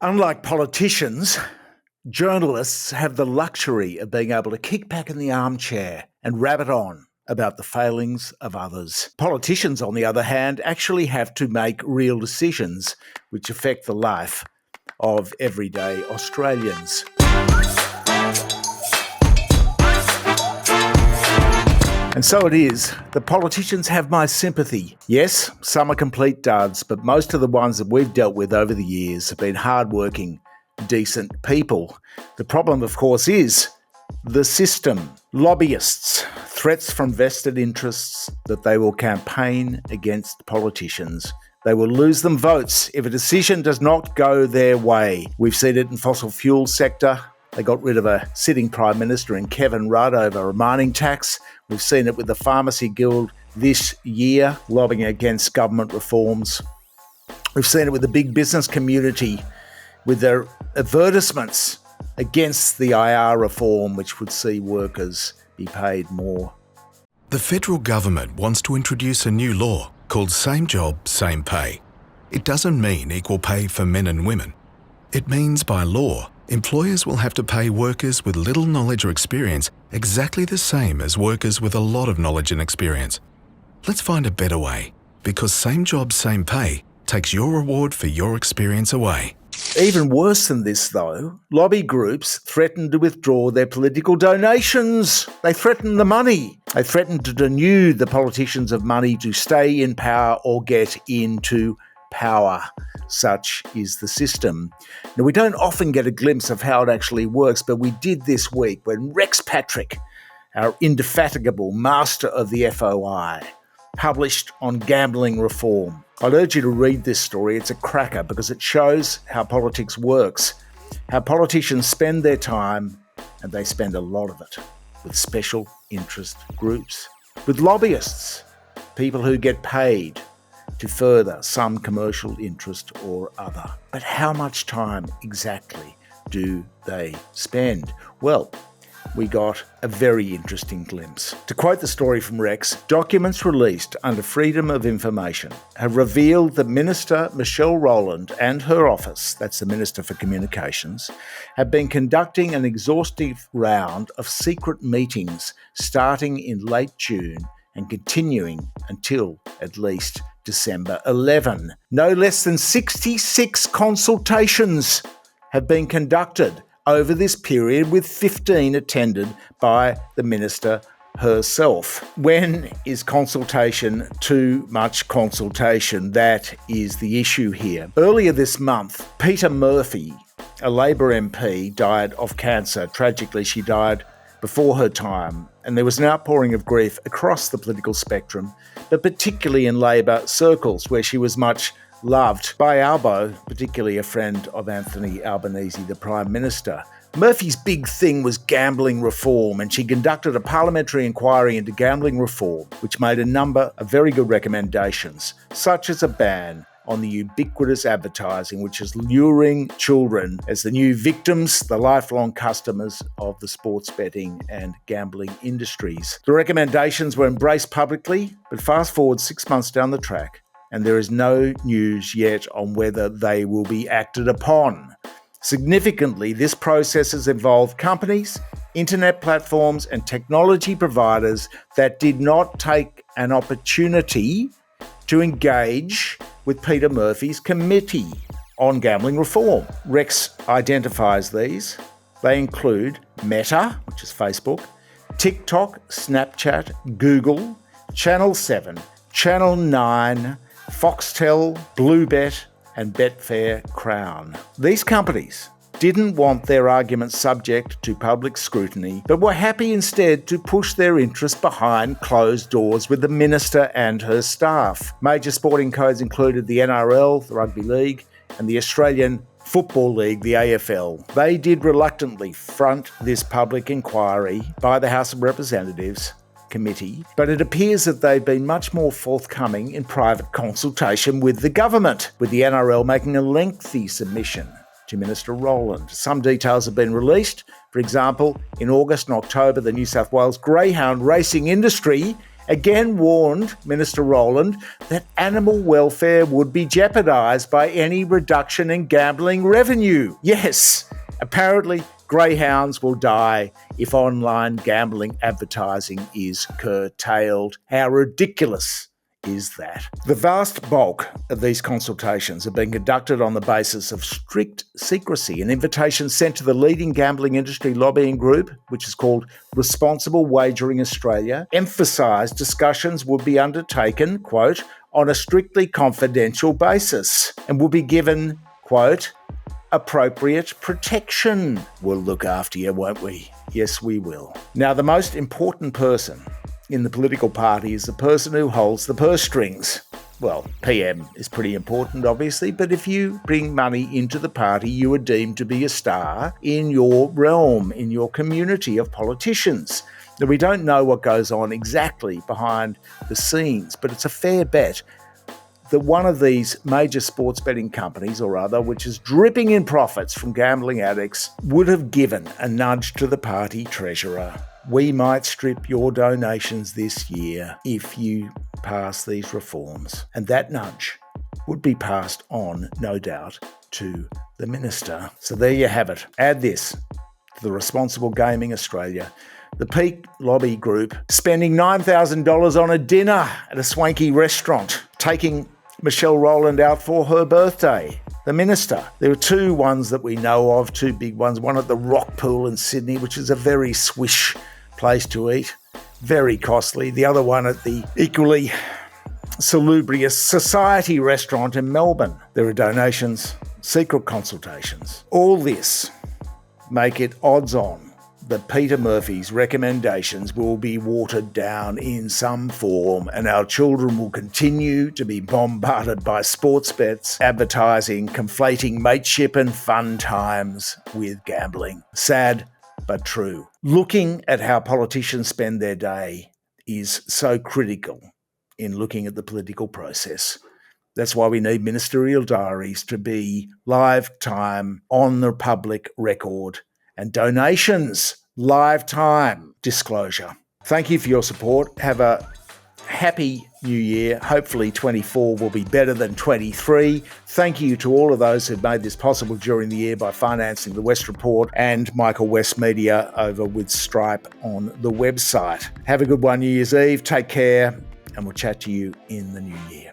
Unlike politicians, journalists have the luxury of being able to kick back in the armchair and rabbit on about the failings of others. Politicians, on the other hand, actually have to make real decisions which affect the life of everyday Australians. And so it is. The politicians have my sympathy. Yes, some are complete duds, but most of the ones that we've dealt with over the years have been hardworking, decent people. The problem, of course, is the system. Lobbyists, threats from vested interests that they will campaign against politicians. They will lose them votes if a decision does not go their way. We've seen it in fossil fuel sector. They got rid of a sitting Prime Minister in Kevin Rudd over a mining tax. We've seen it with the Pharmacy Guild this year, lobbying against government reforms. We've seen it with the big business community, with their advertisements against the IR reform, which would see workers be paid more. The federal government wants to introduce a new law called Same Job, Same Pay. It doesn't mean equal pay for men and women. It means by law, employers will have to pay workers with little knowledge or experience exactly the same as workers with a lot of knowledge and experience. Let's find a better way, because same job, same pay takes your reward for your experience away. Even worse than this, though, lobby groups threaten to withdraw their political donations. They threaten the money. They threaten to denude the politicians of money to stay in power or get into power. Such is the system. Now, we don't often get a glimpse of how it actually works, but we did this week when Rex Patrick, our indefatigable master of the FOI, published on gambling reform. I'd urge you to read this story. It's a cracker because it shows how politics works, how politicians spend their time, and they spend a lot of it with special interest groups, with lobbyists, people who get paid to further some commercial interest or other. But how much time exactly do they spend? Well, we got a very interesting glimpse. To quote the story from Rex, documents released under Freedom of Information have revealed that Minister Michelle Rowland and her office, that's the Minister for Communications, have been conducting an exhaustive round of secret meetings starting in late June and continuing until at least December 11. No less than 66 consultations have been conducted over this period, with 15 attended by the minister herself. When is consultation too much consultation? That is the issue here. Earlier this month, Peter Murphy, a Labor MP, died of cancer. Tragically, she died before her time, and there was an outpouring of grief across the political spectrum, but particularly in Labor circles, where she was much loved by Albo, particularly a friend of Anthony Albanese, the Prime Minister. Murphy's big thing was gambling reform, and she conducted a parliamentary inquiry into gambling reform, which made a number of very good recommendations, such as a ban on the ubiquitous advertising which is luring children as the new victims, the lifelong customers of the sports betting and gambling industries. The recommendations were embraced publicly, but fast forward 6 months down the track, and there is no news yet on whether they will be acted upon. Significantly, this process has involved companies, internet platforms, and technology providers that did not take an opportunity to engage with Peter Murphy's committee on gambling reform. Rex identifies these. They include Meta, which is Facebook, TikTok, Snapchat, Google, Channel 7, Channel 9, Foxtel, Bluebet, and Betfair Crown. These companies didn't want their arguments subject to public scrutiny, but were happy instead to push their interests behind closed doors with the minister and her staff. Major sporting codes included the NRL, the Rugby League, and the Australian Football League, the AFL. They did reluctantly front this public inquiry by the House of Representatives committee, but it appears that they've been much more forthcoming in private consultation with the government, with the NRL making a lengthy submission to Minister Rowland. Some details have been released. For example, in August and October, the New South Wales greyhound racing industry again warned Minister Rowland that animal welfare would be jeopardised by any reduction in gambling revenue. Yes, apparently greyhounds will die if online gambling advertising is curtailed. How ridiculous is that? The vast bulk of these consultations have been conducted on the basis of strict secrecy. An invitation sent to the leading gambling industry lobbying group, which is called Responsible Wagering Australia, emphasised discussions would be undertaken, quote, on a strictly confidential basis and will be given, quote, appropriate protection. We'll look after you, won't we? Yes, we will. Now, the most important person in the political party is the person who holds the purse strings. Well, PM is pretty important, obviously, but if you bring money into the party, you are deemed to be a star in your realm, in your community of politicians. Now, we don't know what goes on exactly behind the scenes, but it's a fair bet that one of these major sports betting companies or other, which is dripping in profits from gambling addicts, would have given a nudge to the party treasurer. We might strip your donations this year if you pass these reforms. And that nudge would be passed on, no doubt, to the minister. So there you have it. Add this to the Responsible Gaming Australia. The Peak Lobby Group spending $9,000 on a dinner at a swanky restaurant, taking Michelle Rowland out for her birthday. The minister. There are two ones that we know of, two big ones. One at the Rock Pool in Sydney, which is a very swish place to eat, very costly. The other one at the equally salubrious Society restaurant in Melbourne. There are donations, secret consultations. All this make it odds on that Peter Murphy's recommendations will be watered down in some form and our children will continue to be bombarded by sports bets, advertising, conflating mateship and fun times with gambling. Sad, but true. Looking at how politicians spend their day is so critical in looking at the political process. That's why we need ministerial diaries to be live time, on the public record, and donations, live time disclosure. Thank you for your support. Have a happy new year. Hopefully 24 will be better than 23. Thank you to all of those who've made this possible during the year by financing the West Report and Michael West Media over with Stripe on the website. Have a good one, New Year's Eve. Take care, and we'll chat to you in the new year.